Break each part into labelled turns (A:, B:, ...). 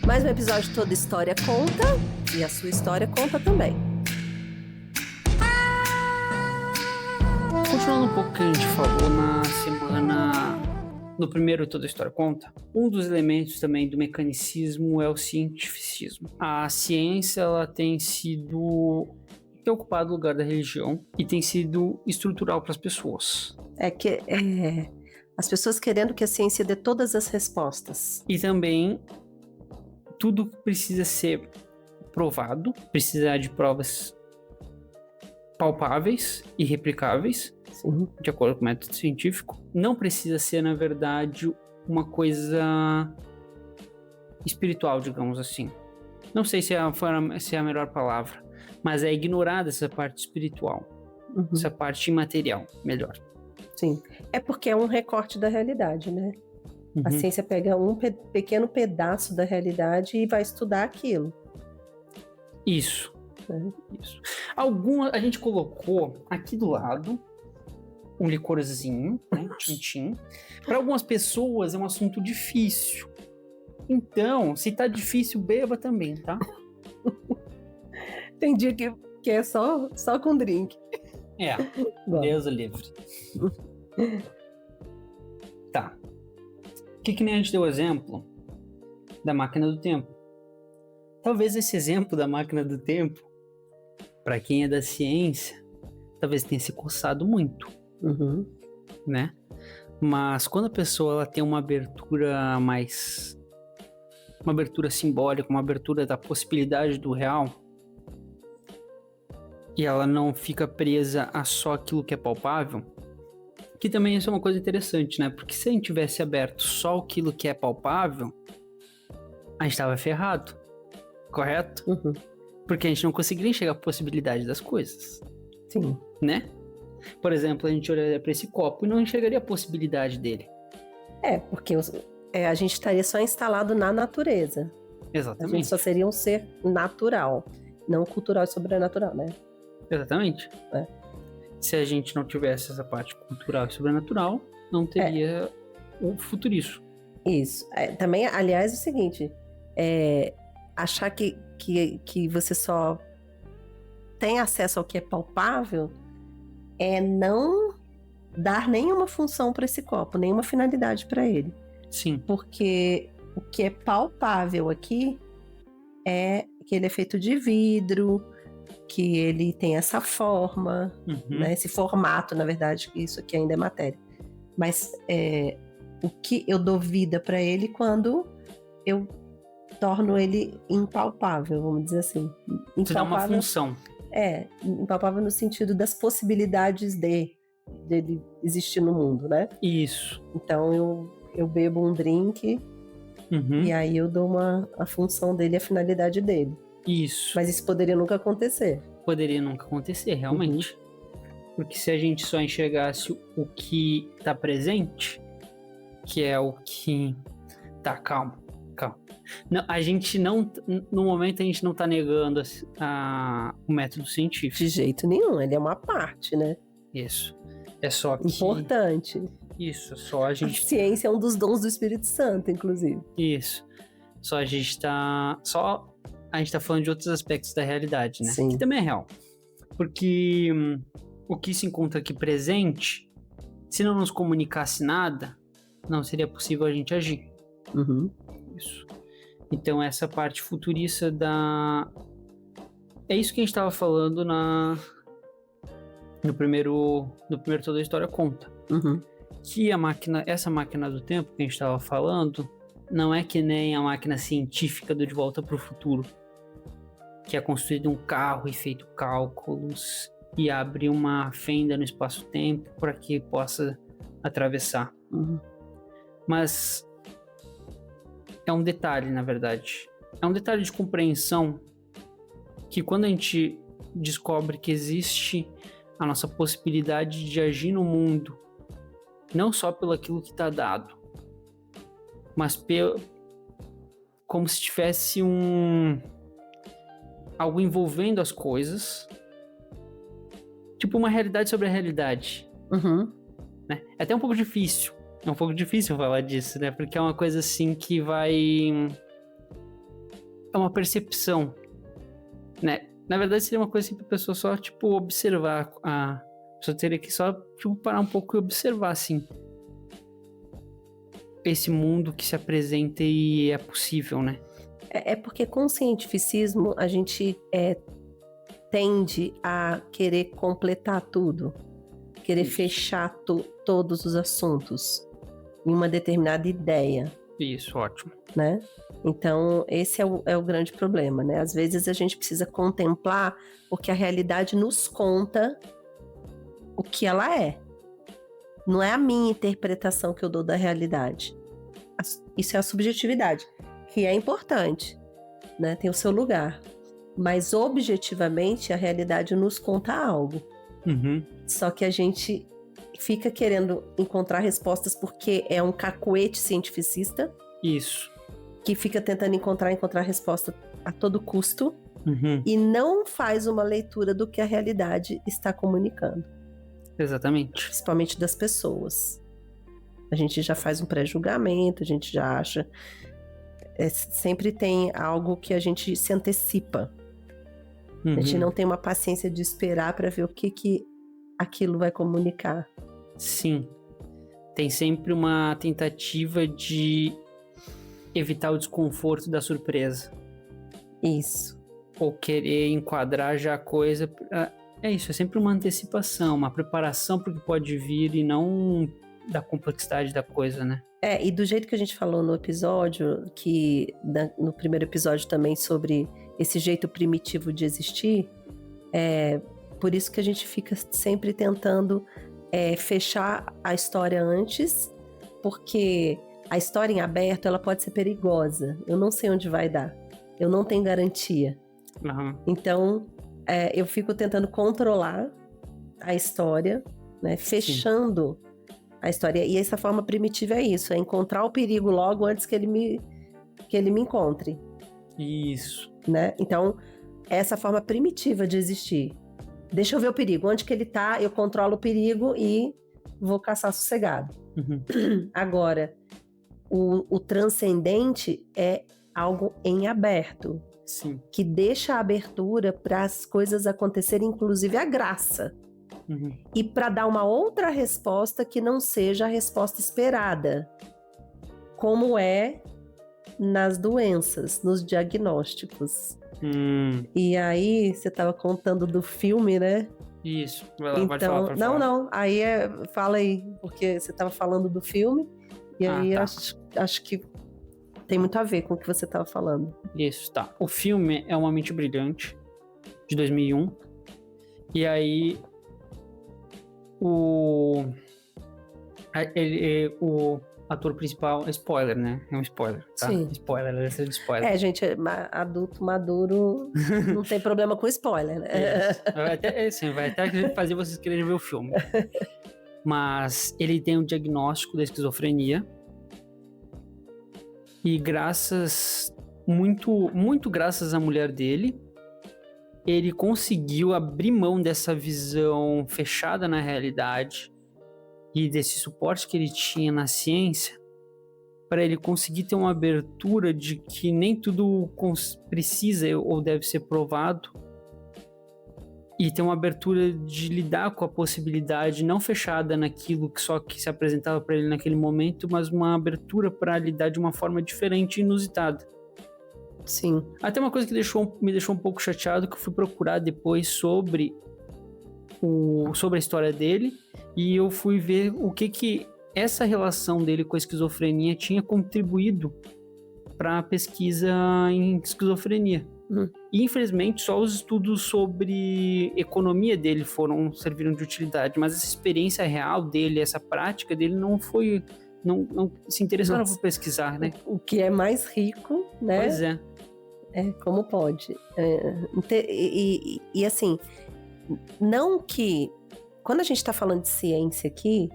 A: Mais um episódio Toda História Conta, e a sua história conta também.
B: Continuando um pouco o que a gente falou na semana, no primeiro Toda História Conta, um dos elementos também do mecanicismo é o cientificismo. A ciência, ela tem ocupado o lugar da religião e tem sido estrutural para as pessoas.
A: As pessoas querendo que a ciência dê todas as respostas.
B: E também tudo precisa ser provado, precisa de provas palpáveis e replicáveis,
A: Sim.
B: de acordo com o método científico. Não precisa ser, na verdade, uma coisa espiritual, digamos assim. Não sei se é a melhor palavra, mas é ignorada essa parte espiritual, essa parte imaterial, melhor.
A: Sim, é porque é um recorte da realidade, né? A ciência pega um pequeno pedaço da realidade e vai estudar aquilo.
B: Isso. Isso. A gente colocou aqui do lado um licorzinho, né? Tintim. Para algumas pessoas é um assunto difícil. Então, se tá difícil, beba também, tá?
A: Tem dia que é só com drink.
B: É, Deus o livre. Tá. Que nem a gente deu o exemplo da máquina do tempo. Talvez esse exemplo da máquina do tempo, para quem é da ciência, talvez tenha se coçado muito, né? Mas quando a pessoa ela tem uma abertura simbólica, uma abertura da possibilidade do real, e ela não fica presa a só aquilo que é palpável, que também isso é uma coisa interessante, né? Porque se a gente tivesse aberto só aquilo que é palpável, a gente estava ferrado, correto? Porque a gente não conseguiria enxergar a possibilidade das coisas.
A: Sim.
B: Né? Por exemplo, a gente olharia para esse copo e não enxergaria a possibilidade dele.
A: Porque a gente estaria só instalado na natureza.
B: Exatamente.
A: A gente só seria um ser natural, não cultural e sobrenatural, né?
B: Exatamente. Se a gente não tivesse essa parte cultural e sobrenatural, não teria o futurismo.
A: Isso. Também, aliás, é o seguinte, achar que você só tem acesso ao que é palpável é não dar nenhuma função para esse copo, nenhuma finalidade para ele.
B: Sim.
A: Porque o que é palpável aqui é que ele é feito de vidro, que ele tem essa forma, né, esse formato, na verdade, que isso aqui ainda é matéria. Mas o que eu dou vida para ele quando eu torno ele impalpável, vamos dizer assim.
B: Você dá uma função.
A: Impalpável no sentido das possibilidades dele existir no mundo, né?
B: Isso.
A: Então eu bebo um drink e aí eu dou a função dele, a finalidade dele.
B: Isso.
A: Mas isso poderia nunca acontecer.
B: Poderia nunca acontecer, realmente. Porque se a gente só enxergasse o que está presente, que é o que... Tá, calma. Não, a gente não... No momento a gente não está negando o método científico.
A: De jeito nenhum, ele é uma parte, né?
B: Isso. É só que...
A: Importante.
B: Isso, só a gente...
A: A ciência é um dos dons do Espírito Santo, inclusive.
B: Isso. Só a gente tá falando de outros aspectos da realidade, né?
A: Sim.
B: Que também é real. Porque o que se encontra aqui presente, se não nos comunicasse nada, não seria possível a gente agir. Isso. Então essa parte futurista é isso que a gente estava falando no primeiro Toda a História Conta. Que essa máquina do tempo que a gente estava falando não é que nem a máquina científica do De Volta para o Futuro, que é construído um carro e feito cálculos e abre uma fenda no espaço-tempo para que possa atravessar. Mas é um detalhe, na verdade. É um detalhe de compreensão que quando a gente descobre que existe a nossa possibilidade de agir no mundo, não só pelo aquilo que está dado, mas como se tivesse algo envolvendo as coisas, tipo uma realidade sobre a realidade. Né? É até um pouco difícil falar disso, né? Porque é uma coisa assim que vai uma percepção, né? Na verdade, seria uma coisa assim pra pessoa só, tipo, observar. A pessoa teria que só, tipo, parar um pouco e observar, assim, esse mundo que se apresenta e é possível, né?
A: É porque com o cientificismo a gente tende a querer completar tudo, querer fechar todos os assuntos em uma determinada ideia.
B: Isso, ótimo.
A: Né? Então, esse é o grande problema, né? Às vezes a gente precisa contemplar porque a realidade nos conta o que ela é. Não é a minha interpretação que eu dou da realidade. Isso é a subjetividade, que é importante, né? Tem o seu lugar. Mas, objetivamente, a realidade nos conta algo.
B: Uhum.
A: Só que a gente fica querendo encontrar respostas porque é um cacuete cientificista.
B: Isso.
A: Que fica tentando encontrar resposta a todo custo.
B: Uhum.
A: E não faz uma leitura do que a realidade está comunicando.
B: Exatamente.
A: Principalmente das pessoas. A gente já faz um pré-julgamento, a gente já acha... sempre tem algo que a gente se antecipa.
B: Uhum.
A: A gente não tem uma paciência de esperar para ver o que aquilo vai comunicar.
B: Sim. Tem sempre uma tentativa de evitar o desconforto da surpresa.
A: Isso.
B: Ou querer enquadrar já a coisa... É isso, é sempre uma antecipação, uma preparação para o que pode vir e não da complexidade da coisa, né?
A: E do jeito que a gente falou no episódio, no primeiro episódio também sobre esse jeito primitivo de existir, por isso que a gente fica sempre tentando fechar a história antes, porque a história em aberto, ela pode ser perigosa. Eu não sei onde vai dar. Eu não tenho garantia.
B: Uhum.
A: Então, eu fico tentando controlar a história, né? Fechando a história. E essa forma primitiva é isso, é encontrar o perigo logo antes que ele me encontre.
B: Isso.
A: Né? Então, essa forma primitiva de existir. Deixa eu ver o perigo. Onde que ele tá, eu controlo o perigo e vou caçar sossegado.
B: Uhum.
A: Agora, o transcendente é algo em aberto.
B: Sim.
A: Que deixa a abertura para as coisas acontecerem, inclusive a graça.
B: Uhum.
A: E para dar uma outra resposta que não seja a resposta esperada. Como é nas doenças, nos diagnósticos. E aí, você estava contando do filme, né?
B: Isso. Vai lá,
A: então,
B: pode falar.
A: Não. Aí, fala aí, porque você estava falando do filme. E aí,
B: tá.
A: acho que tem muito a ver com o que você estava falando.
B: Isso, tá. O filme é Uma Mente Brilhante, de 2001. E aí, o ator principal... Spoiler, né? É um spoiler, tá?
A: Sim.
B: Spoiler, letra de spoiler.
A: Gente, adulto maduro não tem problema com spoiler, né?
B: Vai até fazer vocês quererem ver o filme. Mas ele tem um diagnóstico da esquizofrenia. E muito graças à mulher dele, ele conseguiu abrir mão dessa visão fechada na realidade e desse suporte que ele tinha na ciência para ele conseguir ter uma abertura de que nem tudo precisa ou deve ser provado e ter uma abertura de lidar com a possibilidade não fechada naquilo que se apresentava para ele naquele momento, mas uma abertura para lidar de uma forma diferente e inusitada.
A: Sim.
B: Até uma coisa que me deixou um pouco chateado, que eu fui procurar depois sobre a história dele, e eu fui ver o que essa relação dele com a esquizofrenia tinha contribuído para a pesquisa em esquizofrenia. E infelizmente só os estudos sobre economia dele serviram de utilidade, mas essa experiência real dele, essa prática dele não se interessaram por pesquisar, né?
A: O que é mais rico, né?
B: Pois é.
A: Como pode. E assim, não que... Quando a gente está falando de ciência aqui,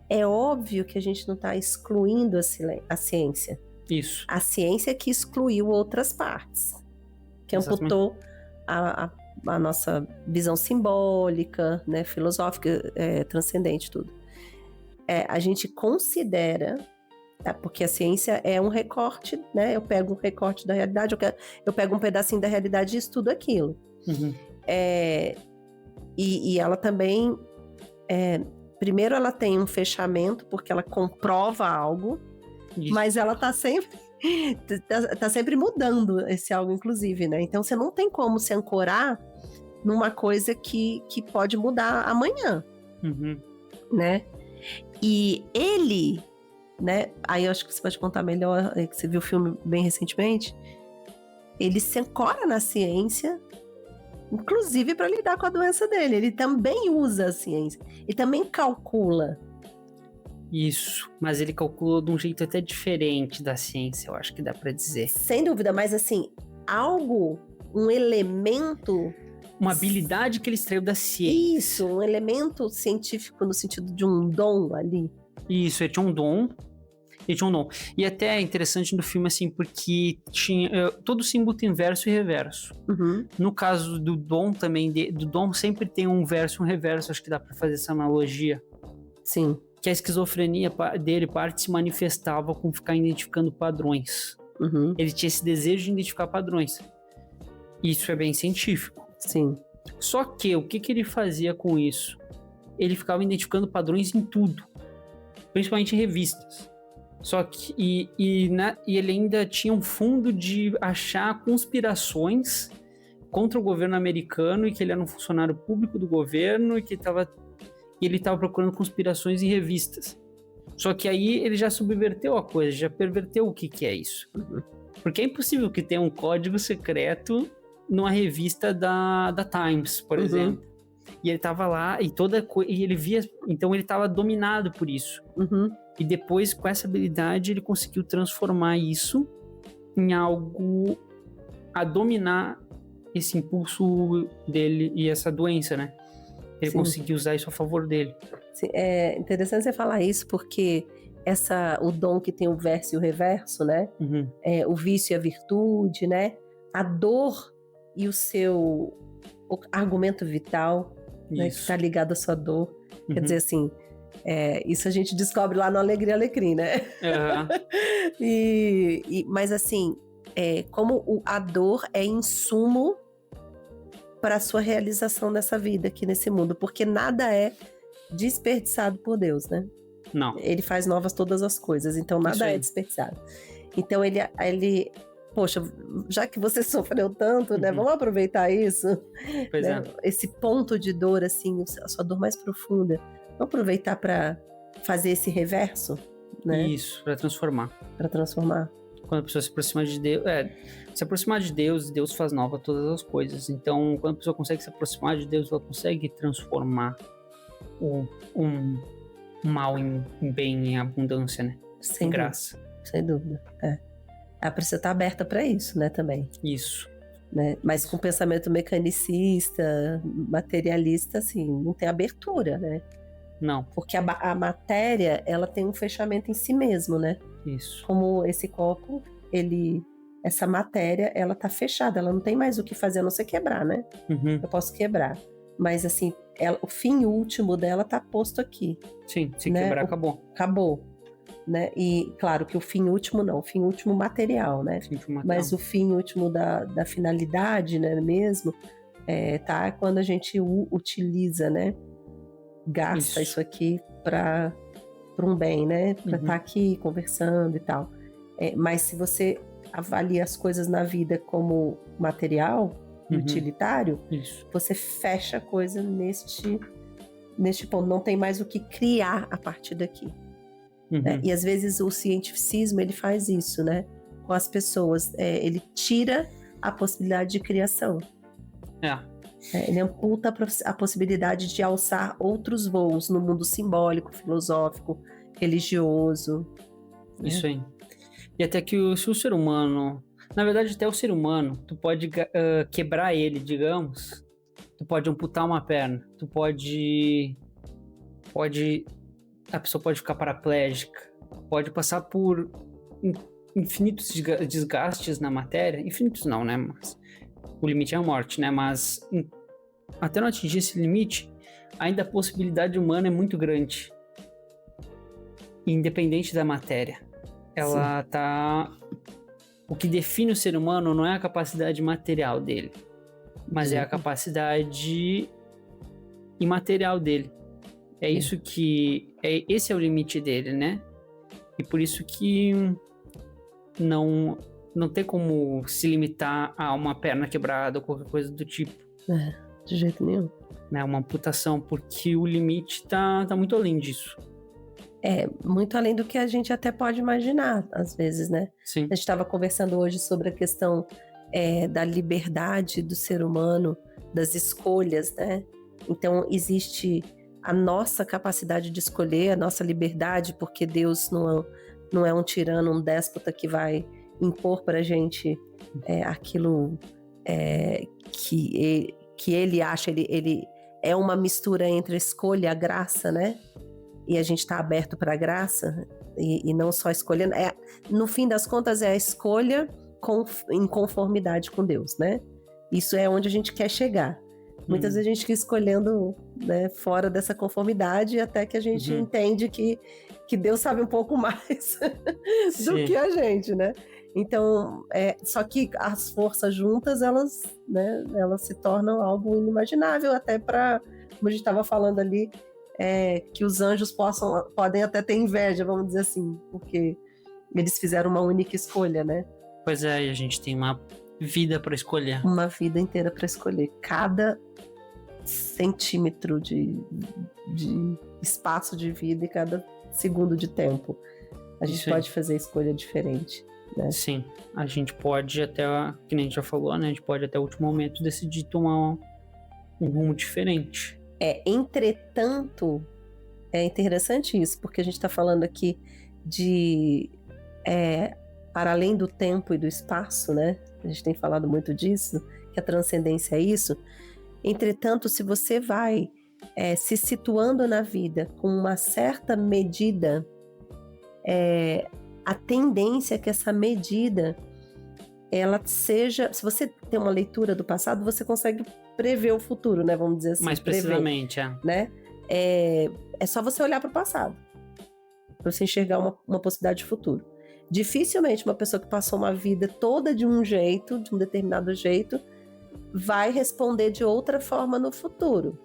A: é óbvio que a gente não está excluindo a ciência.
B: Isso.
A: A ciência que excluiu outras partes. Que amputou a nossa visão simbólica, né, filosófica, transcendente, tudo. A gente considera Porque a ciência é um recorte, né? Eu pego um recorte da realidade, eu pego um pedacinho da realidade e estudo aquilo. E ela também... primeiro ela tem um fechamento, porque ela comprova algo, mas ela tá sempre mudando esse algo, inclusive, né? Então você não tem como se ancorar numa coisa que pode mudar amanhã, né? E ele, né? Aí eu acho que você pode contar melhor, que você viu o filme bem recentemente. Ele se ancora na ciência, inclusive para lidar com a doença dele. Ele também usa a ciência, ele também calcula.
B: Isso, mas ele calculou de um jeito até diferente da ciência, eu acho que dá para dizer.
A: Sem dúvida, mas assim, um elemento...
B: Uma habilidade que ele extraiu da ciência.
A: Isso, um elemento científico no sentido de um dom ali.
B: Isso, ele tinha um dom. E até é interessante no filme, assim, porque todo símbolo tem verso e reverso. No caso do dom também, do dom sempre tem um verso e um reverso, acho que dá para fazer essa analogia.
A: Sim.
B: Que a esquizofrenia dele se manifestava com ficar identificando padrões. Ele tinha esse desejo de identificar padrões. Isso é bem científico.
A: Sim.
B: Só que o que ele fazia com isso? Ele ficava identificando padrões em tudo, principalmente em revistas. Só que e ele ainda tinha um fundo de achar conspirações contra o governo americano, e que ele era um funcionário público do governo, e que ele estava procurando conspirações em revistas. Só que aí ele já subverteu a coisa, já perverteu o que é isso. Porque é impossível que tenha um código secreto numa revista da Times, por exemplo. E ele tava lá e ele via, então ele tava dominado por isso. E depois, com essa habilidade, ele conseguiu transformar isso em algo a dominar esse impulso dele e essa doença, né? Ele conseguiu usar isso a favor dele.
A: Sim, é interessante você falar isso, porque o dom que tem o verso e o reverso, né? O vício e a virtude, né? A dor e o argumento vital, né, que está ligado à sua dor. Quer dizer, assim, isso a gente descobre lá no Alegria e Alecrim, né? Mas assim, como a dor é insumo para a sua realização nessa vida aqui nesse mundo, porque nada é desperdiçado por Deus, né?
B: Não.
A: Ele faz novas todas as coisas, então nada é desperdiçado. Então ele poxa, já que você sofreu tanto, né? Vamos aproveitar isso.
B: Pois
A: né? Esse ponto de dor, assim, a sua dor mais profunda. Vamos aproveitar para fazer esse reverso, né?
B: Isso, para transformar.
A: Para transformar.
B: Quando a pessoa se aproxima de Deus, se aproximar de Deus, Deus faz nova todas as coisas. Então, quando a pessoa consegue se aproximar de Deus, ela consegue transformar um mal em bem, em abundância, né?
A: Sem
B: graça.
A: Sem dúvida, A pessoa está aberta para isso, né, também.
B: Isso.
A: Né? Mas com pensamento mecanicista, materialista, assim, não tem abertura, né?
B: Não.
A: Porque a matéria, ela tem um fechamento em si mesmo, né?
B: Isso.
A: Como esse copo, essa matéria, ela tá fechada, ela não tem mais o que fazer, a não ser quebrar, né? Eu posso quebrar. Mas, assim, o fim último dela tá posto aqui.
B: Sim, se
A: né?
B: quebrar, acabou.
A: Acabou. Né? E claro que o fim último não, o fim último material, né? Mas o fim último da finalidade, né, mesmo, tá quando a gente utiliza, né? Gasta isso aqui para um bem, né? Para estar aqui conversando e tal. Mas se você avalia as coisas na vida como material, utilitário, você fecha a coisa neste ponto. Não tem mais o que criar a partir daqui. Né? E às vezes o cientificismo ele faz isso, né? Com as pessoas, ele tira a possibilidade de criação. Ele amputa a possibilidade de alçar outros voos no mundo simbólico, filosófico, religioso.
B: Isso aí. E até que se o ser humano, na verdade até o ser humano, tu pode quebrar ele, digamos, tu pode amputar uma perna, tu pode a pessoa pode ficar paraplégica, pode passar por infinitos desgastes na matéria, infinitos não, né, mas o limite é a morte, né, mas até não atingir esse limite, ainda a possibilidade humana é muito grande, independente da matéria. ela tá... O que define o ser humano não é a capacidade material dele, mas é a capacidade imaterial dele. É isso que... Esse é o limite dele, né? E por isso que não tem como se limitar a uma perna quebrada ou qualquer coisa do tipo.
A: De jeito nenhum.
B: Né? Uma amputação, porque o limite tá muito além disso.
A: Muito além do que a gente até pode imaginar, às vezes, né?
B: Sim.
A: A gente estava conversando hoje sobre a questão da liberdade do ser humano, das escolhas, né? Então, existe a nossa capacidade de escolher, a nossa liberdade, porque Deus não é um tirano, um déspota que vai impor para a gente aquilo que ele acha, ele é uma mistura entre a escolha e a graça, né? E a gente está aberto para a graça, e não só escolhendo. No fim das contas, é a escolha em conformidade com Deus, né? Isso é onde a gente quer chegar. Muitas vezes a gente fica escolhendo, né, fora dessa conformidade, até que a gente entende que Deus sabe um pouco mais do que a gente, né? Então, só que as forças juntas, elas se tornam algo inimaginável, até para, como a gente estava falando ali, que os anjos podem até ter inveja, vamos dizer assim, porque eles fizeram uma única escolha, né?
B: Pois é, e a gente tem uma vida para escolher.
A: Uma vida inteira para escolher. Cada centímetro de espaço de vida e cada segundo de tempo. A gente pode fazer escolha diferente, né?
B: Sim, a gente pode até, que nem a gente já falou, né? A gente pode até o último momento decidir tomar um rumo diferente.
A: Entretanto, é interessante isso, porque a gente está falando aqui de para além do tempo e do espaço, né? A gente tem falado muito disso, que a transcendência é isso. Entretanto, se você vai se situando na vida com uma certa medida, a tendência é que essa medida ela seja... Se você tem uma leitura do passado, você consegue prever o futuro, né? Vamos dizer assim.
B: Mais precisamente,
A: né? É só você olhar para o passado, para você enxergar uma possibilidade de futuro. Dificilmente uma pessoa que passou uma vida toda de um jeito, de um determinado jeito, vai responder de outra forma no futuro.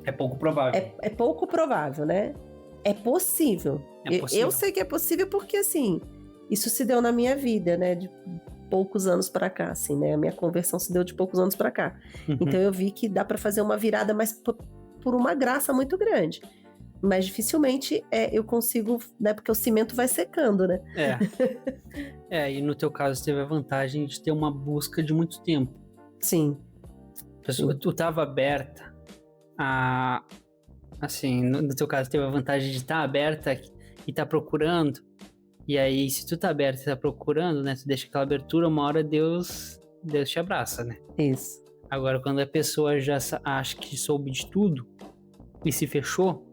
B: É pouco provável.
A: É pouco provável, né? É possível. Eu sei que é possível porque, assim, isso se deu na minha vida, né? De poucos anos pra cá, assim, né? A minha conversão se deu de poucos anos pra cá. Então eu vi que dá pra fazer uma virada, mas por uma graça muito grande. Mas dificilmente eu consigo, né? Porque o cimento vai secando, né?
B: E no teu caso teve a vantagem de ter uma busca de muito tempo.
A: Sim.
B: Tu estava aberta a... Assim, no teu caso teve a vantagem de estar aberta e estar procurando. E aí, se tu tá aberta e tá procurando, né? Tu deixa aquela abertura, uma hora Deus te abraça, né?
A: Isso.
B: Agora, quando a pessoa já acha que soube de tudo e se fechou,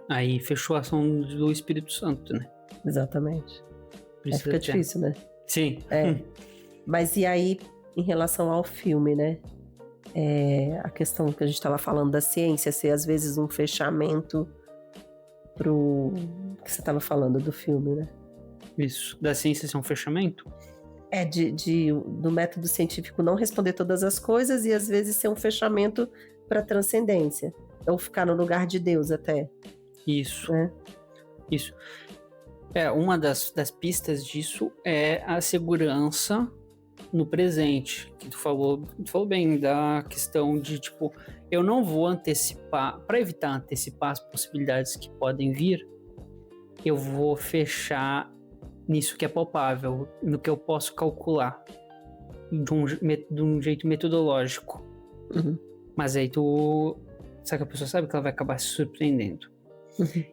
B: aí fechou a ação do Espírito Santo, né?
A: Exatamente. Fica difícil, né?
B: Sim.
A: Mas e aí, em relação ao filme, né? A questão que a gente estava falando da ciência ser às vezes um fechamento pro que você estava falando do filme, né?
B: Isso. Da ciência ser um fechamento?
A: Do método científico não responder todas as coisas e às vezes ser um fechamento para transcendência. Ou ficar no lugar de Deus até.
B: Isso.
A: Né?
B: Isso. Uma das pistas disso é a segurança no presente, que tu falou bem da questão de, tipo, eu não vou antecipar, para evitar antecipar as possibilidades que podem vir, eu vou fechar nisso que é palpável, no que eu posso calcular, de um jeito metodológico. Mas aí sabe que a pessoa sabe que ela vai acabar se surpreendendo.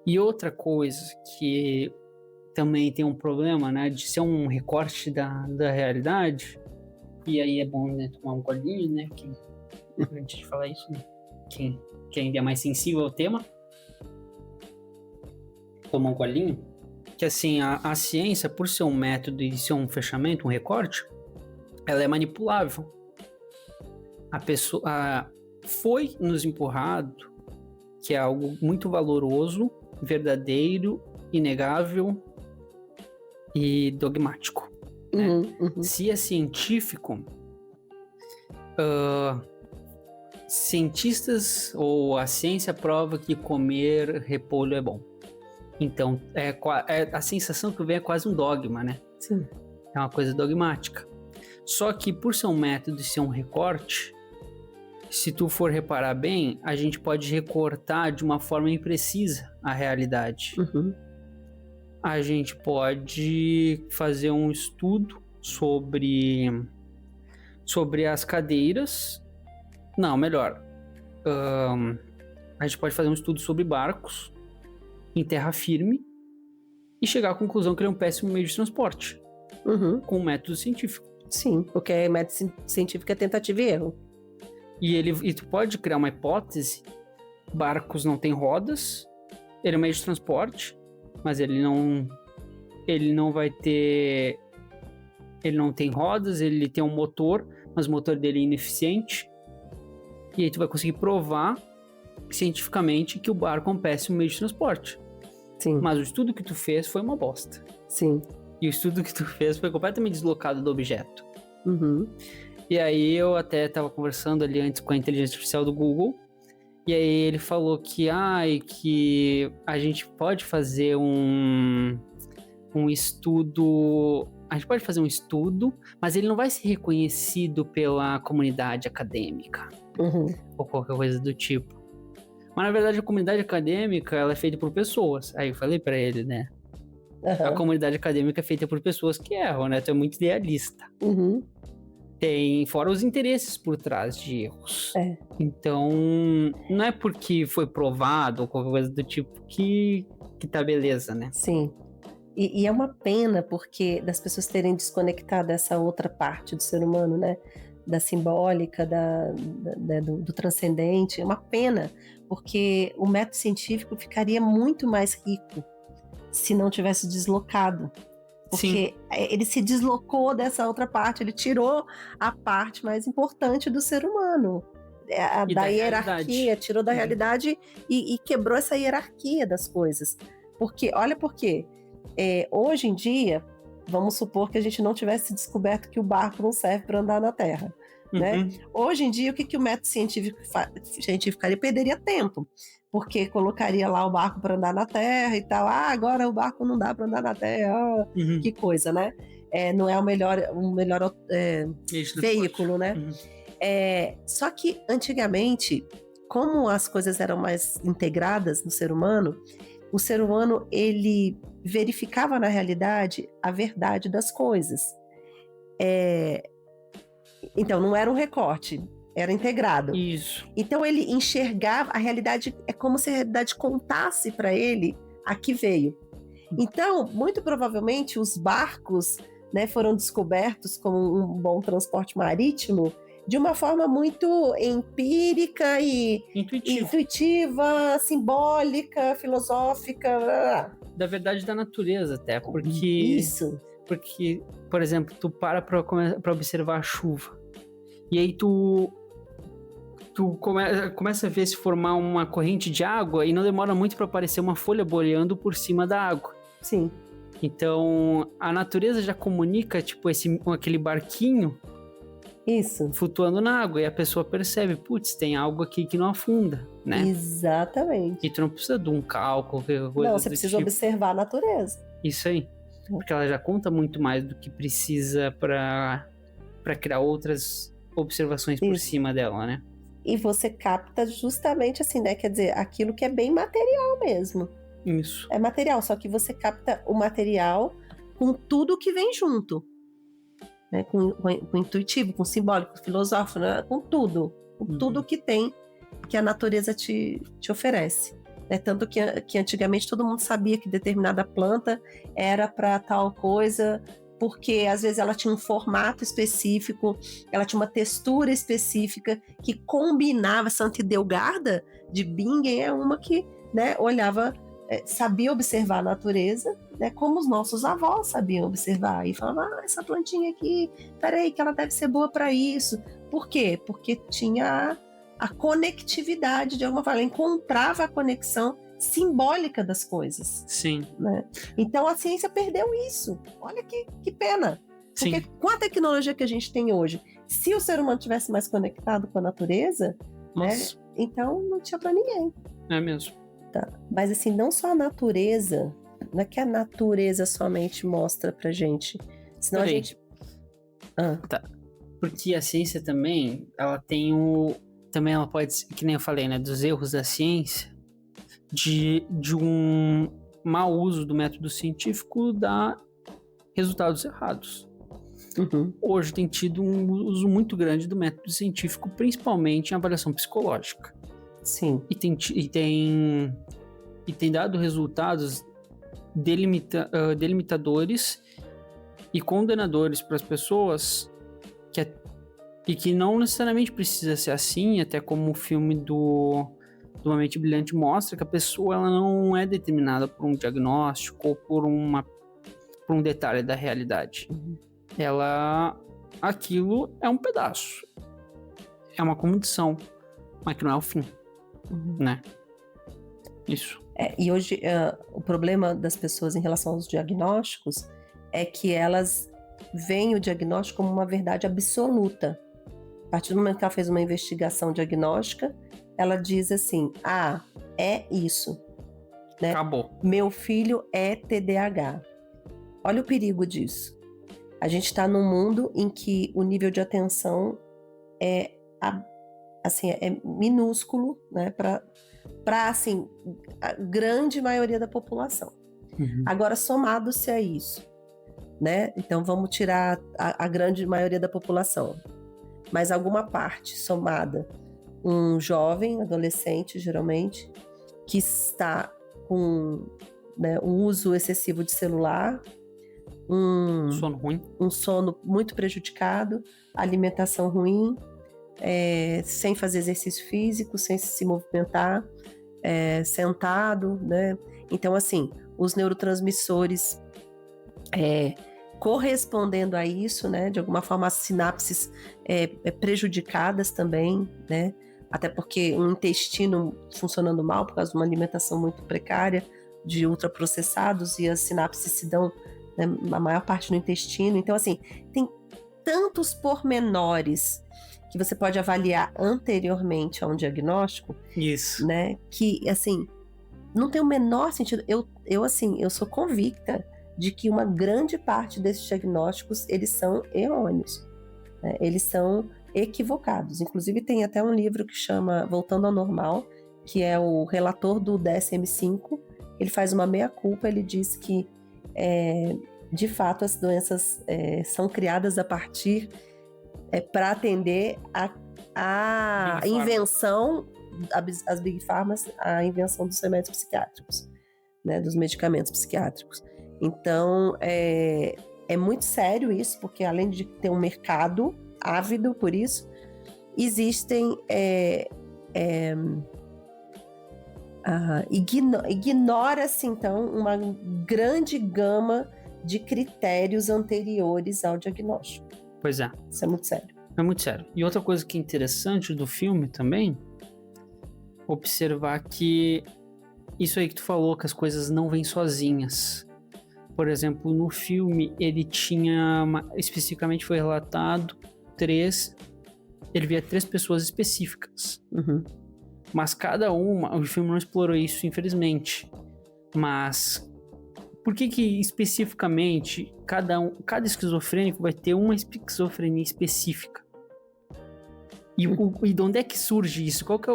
B: E outra coisa que também tem um problema, né, de ser um recorte da realidade. E aí é bom, né, tomar um golinho, né, antes de falar isso, né, quem ainda é mais sensível ao tema, tomar um golinho, que assim, a ciência, por ser um método e ser um fechamento, um recorte, ela é manipulável. A pessoa foi nos empurrado que é algo muito valoroso, verdadeiro, inegável, e dogmático. Né? Se é científico, cientistas ou a ciência prova que comer repolho é bom. Então, a sensação que vem é quase um dogma, né?
A: Sim.
B: É uma coisa dogmática. Só que por ser um método e ser um recorte, se tu for reparar bem, a gente pode recortar de uma forma imprecisa a realidade. A gente pode fazer um estudo sobre as cadeiras. Não, melhor. A gente pode fazer um estudo sobre barcos em terra firme e chegar à conclusão que ele é um péssimo meio de transporte. Com um método científico.
A: Sim, porque método científico é tentativa e erro.
B: E tu pode criar uma hipótese. Barcos não têm rodas, ele é um meio de transporte, mas ele não vai ter... Ele não tem rodas, ele tem um motor, mas o motor dele é ineficiente. E aí tu vai conseguir provar cientificamente que o barco é um péssimo meio de transporte.
A: Sim.
B: Mas o estudo que tu fez foi uma bosta.
A: Sim.
B: E o estudo que tu fez foi completamente deslocado do objeto. E aí eu até estava conversando ali antes com a inteligência artificial do Google. E aí ele falou que a gente pode fazer um estudo... A gente pode fazer um estudo, mas ele não vai ser reconhecido pela comunidade acadêmica. Ou qualquer coisa do tipo. Mas na verdade a comunidade acadêmica ela é feita por pessoas. Aí eu falei pra ele, né? A comunidade acadêmica é feita por pessoas que erram, né? Tu é muito idealista. Tem fora os interesses por trás de erros. Então, não é porque foi provado ou qualquer coisa do tipo que tá beleza, né?
A: Sim. E é uma pena porque das pessoas terem desconectado essa outra parte do ser humano, né? Da simbólica, do transcendente. É uma pena, porque o método científico ficaria muito mais rico se não tivesse deslocado. Porque ele se deslocou dessa outra parte, ele tirou a parte mais importante do ser humano. Da hierarquia, tirou da realidade e quebrou essa hierarquia das coisas. Olha por quê. Hoje em dia, vamos supor que a gente não tivesse descoberto que o barco não serve para andar na Terra. Né? Hoje em dia, o que o método científico faria? Perderia tempo, porque colocaria lá o barco para andar na Terra e tal. Agora o barco não dá para andar na Terra. Que coisa, né? Não é o melhor veículo, né? Só que antigamente, como as coisas eram mais integradas no ser humano, o ser humano ele verificava na realidade a verdade das coisas. Então, não era um recorte, era integrado.
B: Isso.
A: Então, ele enxergava a realidade, é como se a realidade contasse para ele a que veio. Então, muito provavelmente, os barcos, né, foram descobertos como um bom transporte marítimo de uma forma muito empírica e intuitiva, simbólica, filosófica.
B: Da verdade da natureza até, porque...
A: Isso.
B: Porque, por exemplo, tu para observar a chuva. E aí tu começa a ver se formar uma corrente de água e não demora muito para aparecer uma folha boleando por cima da água.
A: Sim.
B: Então, a natureza já comunica, tipo, aquele barquinho flutuando na água. E a pessoa percebe, putz, tem algo aqui que não afunda, né?
A: Exatamente.
B: E tu não precisa de um cálculo, qualquer coisa.
A: Não, você precisa observar a natureza.
B: Isso aí. Porque ela já conta muito mais do que precisa para criar outras observações por cima dela, né?
A: E você capta justamente assim, né? Quer dizer, aquilo que é bem material mesmo.
B: Isso.
A: É material, só que você capta o material com tudo que vem junto. Né? Com intuitivo, com simbólico, com filosófico, né? Com tudo. Com tudo que tem, que a natureza te oferece. Tanto que antigamente todo mundo sabia que determinada planta era para tal coisa, porque às vezes ela tinha um formato específico, ela tinha uma textura específica que combinava. Santa Idelgarda de Bingen é uma que, né, olhava, sabia observar a natureza, né, como os nossos avós sabiam observar, e falava, essa plantinha aqui, peraí, que ela deve ser boa para isso. Por quê? Porque tinha a conectividade de alguma forma, ela encontrava a conexão simbólica das coisas.
B: Sim.
A: Né? Então a ciência perdeu isso. Olha que pena. Porque
B: Sim.
A: com a tecnologia que a gente tem hoje, se o ser humano tivesse mais conectado com a natureza, né, então não tinha para ninguém.
B: É mesmo.
A: Tá. Mas assim, não só a natureza, não é que a natureza somente mostra pra gente, senão a gente...
B: Tá. Porque a ciência também, ela tem também ela pode, que nem eu falei, né, dos erros da ciência, de um mau uso do método científico dá resultados errados.
A: Uhum.
B: Hoje tem tido um uso muito grande do método científico, principalmente em avaliação psicológica.
A: Sim.
B: E tem dado resultados delimitadores e condenadores para as pessoas e que não necessariamente precisa ser assim, até como o filme do Uma Mente Brilhante mostra, que a pessoa ela não é determinada por um diagnóstico ou por um detalhe da realidade.
A: Uhum.
B: Aquilo é um pedaço, é uma condição, mas que não é o fim, né? Isso.
A: E hoje o problema das pessoas em relação aos diagnósticos é que elas veem o diagnóstico como uma verdade absoluta. A partir do momento que ela fez uma investigação diagnóstica, ela diz assim, é isso. Né?
B: Acabou.
A: Meu filho é TDAH. Olha o perigo disso. A gente está num mundo em que o nível de atenção é minúsculo, né, para assim, a grande maioria da população.
B: Uhum.
A: Agora, somado-se a isso, né? Então vamos tirar a grande maioria da população, mas alguma parte somada, um jovem, adolescente, geralmente, que está com, né, um uso excessivo de celular,
B: sono ruim,
A: um sono muito prejudicado, alimentação ruim, sem fazer exercício físico, sem se movimentar, sentado, né? Então, assim, os neurotransmissores correspondendo a isso, né? De alguma forma, as sinapses prejudicadas também, né? Até porque um intestino funcionando mal por causa de uma alimentação muito precária, de ultraprocessados, e as sinapses se dão, né, a maior parte no intestino. Então, assim, tem tantos pormenores que você pode avaliar anteriormente a um diagnóstico.
B: Isso.
A: Né? Que, assim, não tem o menor sentido. Eu sou convicta de que uma grande parte desses diagnósticos, eles são errôneos. Né? Eles são equivocados. Inclusive, tem até um livro que chama Voltando ao Normal, que é o relator do DSM-5. Ele faz uma meia-culpa, ele diz que, de fato, as doenças são criadas a partir para atender a invenção, as Big Pharmas, a invenção dos remédios psiquiátricos, né, dos medicamentos psiquiátricos. Então, é muito sério isso, porque além de ter um mercado ávido por isso, existem... ignora-se, então, uma grande gama de critérios anteriores ao diagnóstico.
B: Pois é.
A: Isso é muito sério.
B: É muito sério. E outra coisa que é interessante do filme também, observar que isso aí que tu falou, que as coisas não vêm sozinhas. Por exemplo, no filme, ele tinha, especificamente foi relatado, ele via 3 pessoas específicas.
A: Uhum.
B: Mas cada uma, o filme não explorou isso, infelizmente. Mas por que especificamente cada esquizofrênico vai ter uma esquizofrenia específica? E de onde é que surge isso? Qual que é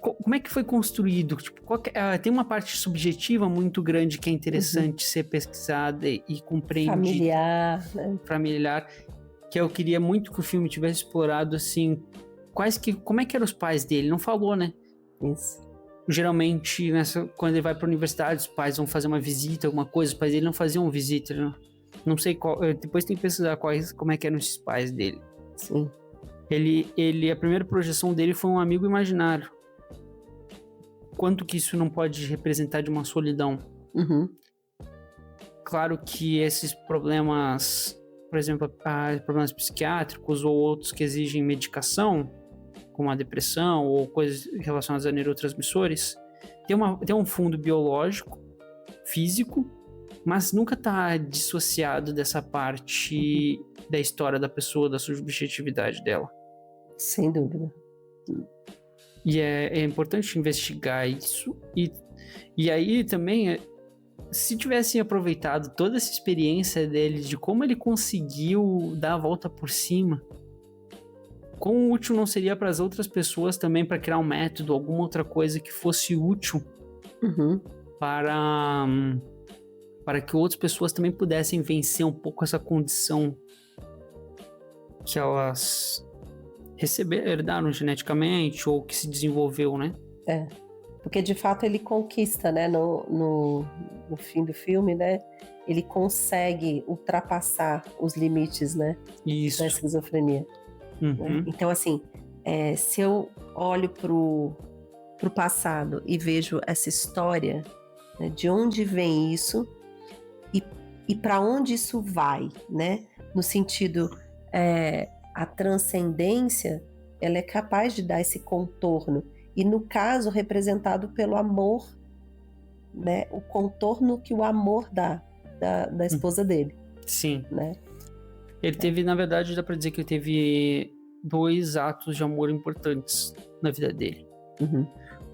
B: como é que foi construído? Tipo, tem uma parte subjetiva muito grande que é interessante ser pesquisada e compreendida. Familiar. Que eu queria muito que o filme tivesse explorado, assim, como é que eram os pais dele? Não falou, né?
A: Isso.
B: Geralmente, quando ele vai para a universidade, os pais vão fazer uma visita, alguma coisa, os pais dele não faziam visita, né? Não sei qual, depois tem que pesquisar como é que eram esses pais dele.
A: Sim.
B: A primeira projeção dele foi um amigo imaginário. Quanto que isso não pode representar de uma solidão?
A: Uhum.
B: Claro que esses problemas, por exemplo, problemas psiquiátricos ou outros que exigem medicação, como a depressão ou coisas relacionadas a neurotransmissores, tem um fundo biológico, físico, mas nunca tá dissociado dessa parte da história da pessoa, da subjetividade dela.
A: Sem dúvida.
B: E é importante investigar isso. E aí também, se tivessem aproveitado toda essa experiência dele, de como ele conseguiu dar a volta por cima, quão útil não seria para as outras pessoas também, para criar um método, alguma outra coisa que fosse útil para que outras pessoas também pudessem vencer um pouco essa condição que elas herdaram geneticamente ou que se desenvolveu, né?
A: Porque de fato ele conquista, né, no fim do filme, né, ele consegue ultrapassar os limites, né, da esquizofrenia. Né? Então, assim, se eu olho pro passado e vejo essa história, né, de onde vem isso e para onde isso vai, né, no sentido, a transcendência, ela é capaz de dar esse contorno. E no caso, representado pelo amor, né? O contorno que o amor dá da esposa dele.
B: Sim.
A: Né?
B: Ele teve, na verdade, dá pra dizer que ele teve 2 atos de amor importantes na vida dele.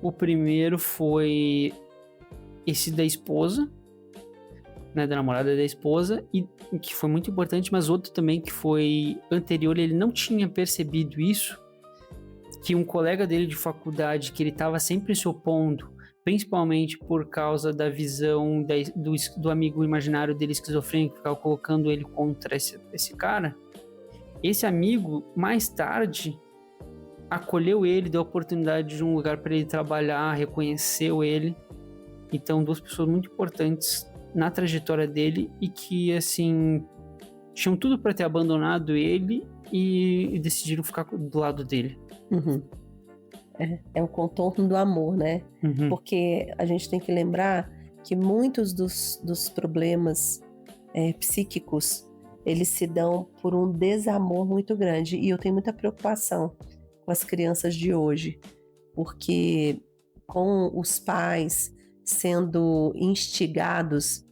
B: O primeiro foi esse da esposa, né? Da namorada da esposa, e que foi muito importante, mas outro também que foi anterior, ele não tinha percebido isso, que um colega dele de faculdade, que ele estava sempre se opondo, principalmente por causa da visão do amigo imaginário dele esquizofrênico, que ficava colocando ele contra esse cara, esse amigo, mais tarde, acolheu ele, deu a oportunidade de um lugar para ele trabalhar, reconheceu ele. Então, 2 pessoas muito importantes na trajetória dele e que, assim, tinham tudo para ter abandonado ele e decidiram ficar do lado dele.
A: É o contorno do amor, né? Porque a gente tem que lembrar que muitos dos problemas psíquicos, eles se dão por um desamor muito grande. E eu tenho muita preocupação com as crianças de hoje, porque com os pais sendo instigados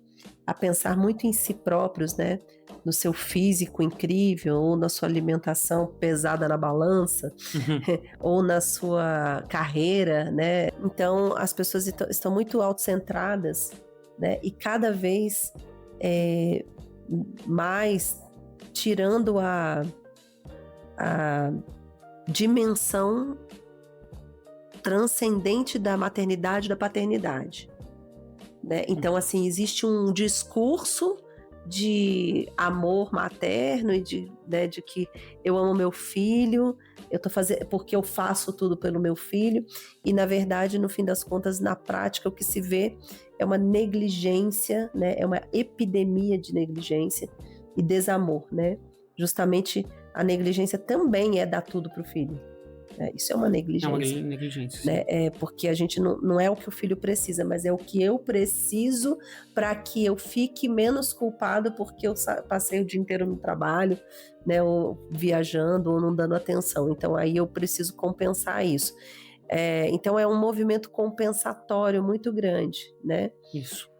A: a pensar muito em si próprios, né? No seu físico incrível, ou na sua alimentação pesada na balança, ou na sua carreira, né? Então, as pessoas estão muito autocentradas, né? E cada vez mais tirando a dimensão transcendente da maternidade e da paternidade. Né? Então, assim, existe um discurso de amor materno e de que eu amo meu filho, eu tô fazendo porque eu faço tudo pelo meu filho, e na verdade, no fim das contas, na prática, o que se vê é uma negligência, né? É uma epidemia de negligência e desamor, né? Justamente a negligência também é dar tudo pro filho. Isso é uma negligência.
B: É uma negligência.
A: Né? Porque a gente não é o que o filho precisa, mas é o que eu preciso para que eu fique menos culpado porque eu passei o dia inteiro no trabalho, né? Ou viajando, ou não dando atenção. Então aí eu preciso compensar isso. Então é um movimento compensatório muito grande, né?
B: Isso.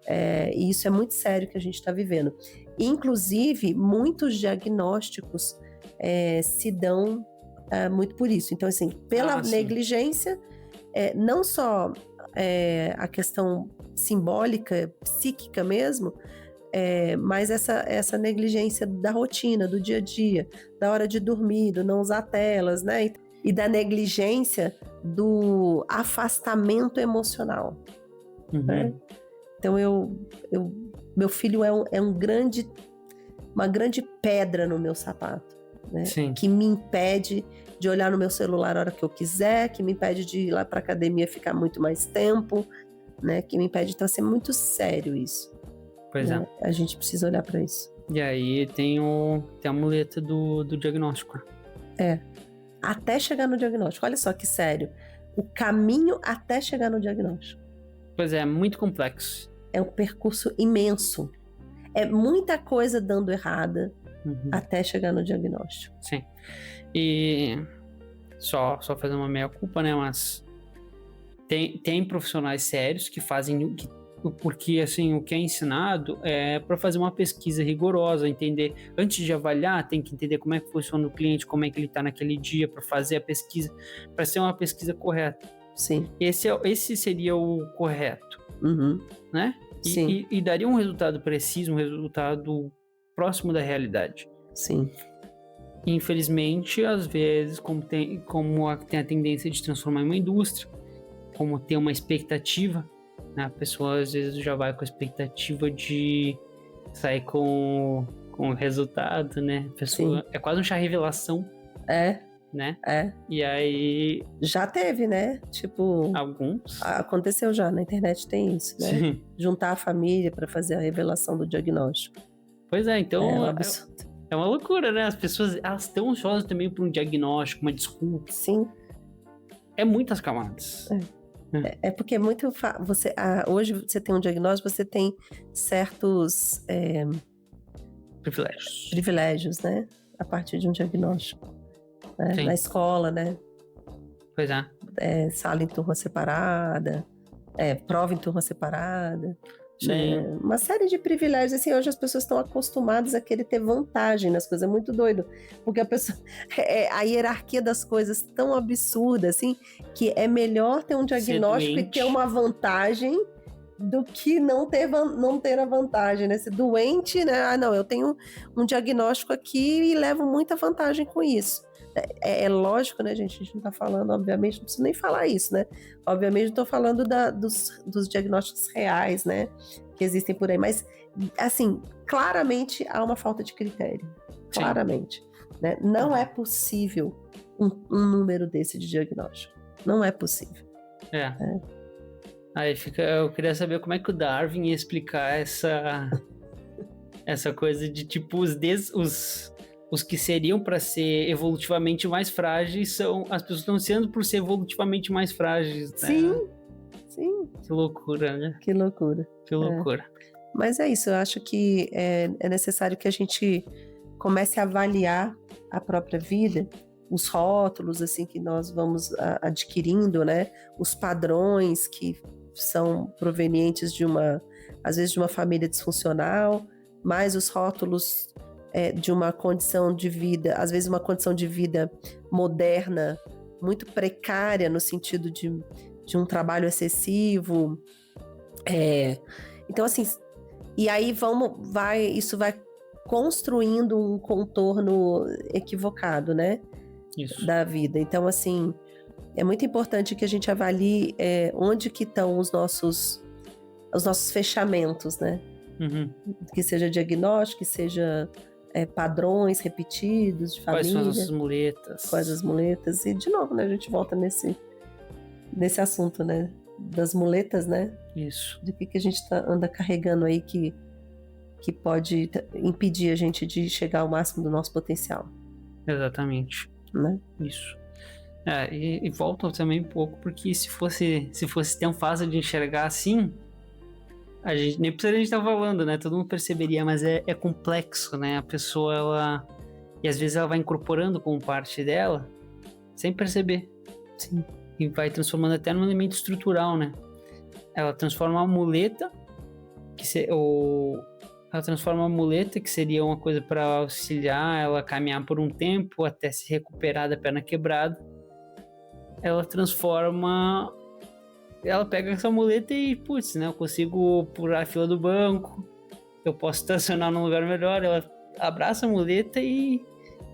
A: E isso é muito sério que a gente está vivendo. Inclusive, muitos diagnósticos se dão muito por isso. Então, assim, pela negligência, não só a questão simbólica, psíquica mesmo, mas essa negligência da rotina, do dia a dia, da hora de dormir, do não usar telas, né? E da negligência do afastamento emocional. Né? Então, meu filho é uma grande pedra no meu sapato. Né? Que me impede de olhar no meu celular a hora que eu quiser, que me impede de ir lá para academia ficar muito mais tempo, né? Que me impede, então, assim, é muito sério isso.
B: Pois
A: né? A gente precisa olhar para isso.
B: E aí tem a muleta do diagnóstico.
A: Até chegar no diagnóstico. Olha só que sério. O caminho até chegar no diagnóstico.
B: Pois é muito complexo.
A: É um percurso imenso. É muita coisa dando errada até chegar no diagnóstico.
B: Sim. E só fazer uma meia-culpa, né? Mas Tem profissionais sérios que fazem... Porque, assim, o que é ensinado é para fazer uma pesquisa rigorosa, entender... Antes de avaliar, tem que entender como é que funciona o cliente, como é que ele está naquele dia, para fazer a pesquisa, para ser uma pesquisa correta.
A: Sim.
B: Esse seria o correto, né?
A: Sim.
B: E daria um resultado preciso, um resultado próximo da realidade.
A: Sim.
B: Infelizmente, às vezes, como tem a tendência de transformar em uma indústria, como tem uma expectativa, né? A pessoa às vezes já vai com a expectativa de sair com o resultado, né? A pessoa, é quase um chá revelação. Né? E aí...
A: Já teve, né? Tipo...
B: Alguns.
A: Aconteceu já, na internet tem isso, né?
B: Sim.
A: Juntar a família para fazer a revelação do diagnóstico.
B: Pois é, então...
A: É um absurdo.
B: É uma loucura, né? As pessoas, elas estão ansiosas também por um diagnóstico, uma desculpa.
A: Sim.
B: É muitas camadas.
A: É porque é muito... hoje você tem um diagnóstico, você tem certos... Privilégios, né? A partir de um diagnóstico. Né? Na escola, né?
B: Pois é.
A: Sala em turma separada, prova em turma separada.
B: Sim.
A: Né? Uma série de privilégios. Assim, hoje as pessoas estão acostumadas a querer ter vantagem nas coisas. É muito doido. Porque a pessoa... a hierarquia das coisas tão absurda, assim, que é melhor ter um diagnóstico e ter uma vantagem do que não ter a vantagem, né? Ser doente, né? Não, eu tenho um diagnóstico aqui e levo muita vantagem com isso. É lógico, né, gente? A gente não tá falando, obviamente, não preciso nem falar isso, né? Obviamente, não tô falando dos diagnósticos reais, né? Que existem por aí. Mas, assim, claramente há uma falta de critério. Claramente. Né? Não é possível um número desse de diagnóstico. Não é possível.
B: Aí eu queria saber como é que o Darwin ia explicar essa coisa de, tipo, os que seriam para ser evolutivamente mais frágeis as pessoas estão sendo por ser evolutivamente mais frágeis, né?
A: Sim.
B: Que loucura, né?
A: Que loucura. Mas é isso, eu acho que é necessário que a gente comece a avaliar a própria vida, os rótulos, assim, que nós vamos adquirindo, né? Os padrões que são provenientes às vezes de uma família disfuncional, mais os rótulos de uma condição de vida, às vezes uma condição de vida moderna, muito precária no sentido de um trabalho excessivo. Então, assim, e aí isso vai construindo um contorno equivocado, né?
B: Isso.
A: Da vida. Então, assim, é muito importante que a gente avalie onde que estão os nossos fechamentos, né? Que seja diagnóstico, que seja padrões repetidos de família.
B: Quais são as nossas muletas?
A: Quais as muletas? E, de novo, né, a gente volta nesse assunto, né? Das muletas, né?
B: Isso.
A: De que a gente anda carregando aí que pode impedir a gente de chegar ao máximo do nosso potencial.
B: Exatamente.
A: Né?
B: Isso. E volta também um pouco, porque se fosse tão fácil de enxergar assim, a gente nem precisaria estar falando, né? Todo mundo perceberia, mas é complexo, né? A pessoa, e às vezes ela vai incorporando como parte dela, sem perceber.
A: Sim.
B: E vai transformando até num elemento estrutural, né? Ela transforma uma muleta, ela transforma uma muleta, que seria uma coisa para auxiliar ela a caminhar por um tempo até se recuperar da perna quebrada. Ela pega essa muleta e, putz, né? Eu consigo pular a fila do banco, eu posso estacionar num lugar melhor. Ela abraça a muleta e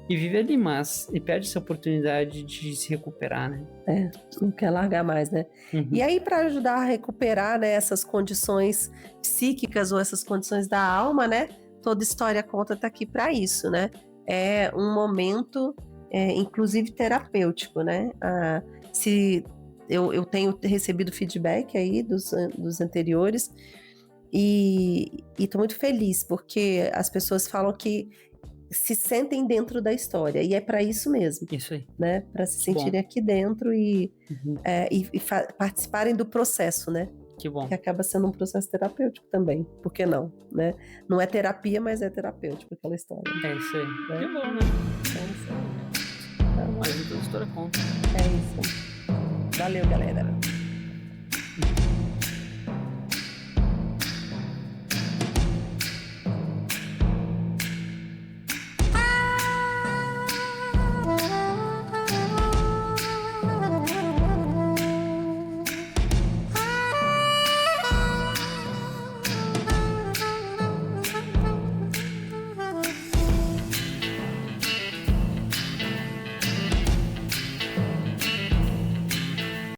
B: vive ali, mas e perde essa oportunidade de se recuperar, né?
A: Não quer largar mais, né? E aí, para ajudar a recuperar, né, essas condições psíquicas ou essas condições da alma, né? Toda História Conta tá aqui para isso, né? É um momento, inclusive terapêutico, né? Se eu tenho recebido feedback aí dos anteriores e tô muito feliz, porque as pessoas falam que se sentem dentro da história, e é para isso mesmo.
B: Isso aí.
A: Né? Para se sentirem aqui dentro e participarem do processo, né?
B: Que bom.
A: Que acaba sendo um processo terapêutico também, por que não? Né? Não é terapia, mas é terapêutico aquela história.
B: É isso aí.
A: Né?
B: Que bom, né?
A: Então,
B: Mais uma História Conta.
A: É isso. Valeu, galera.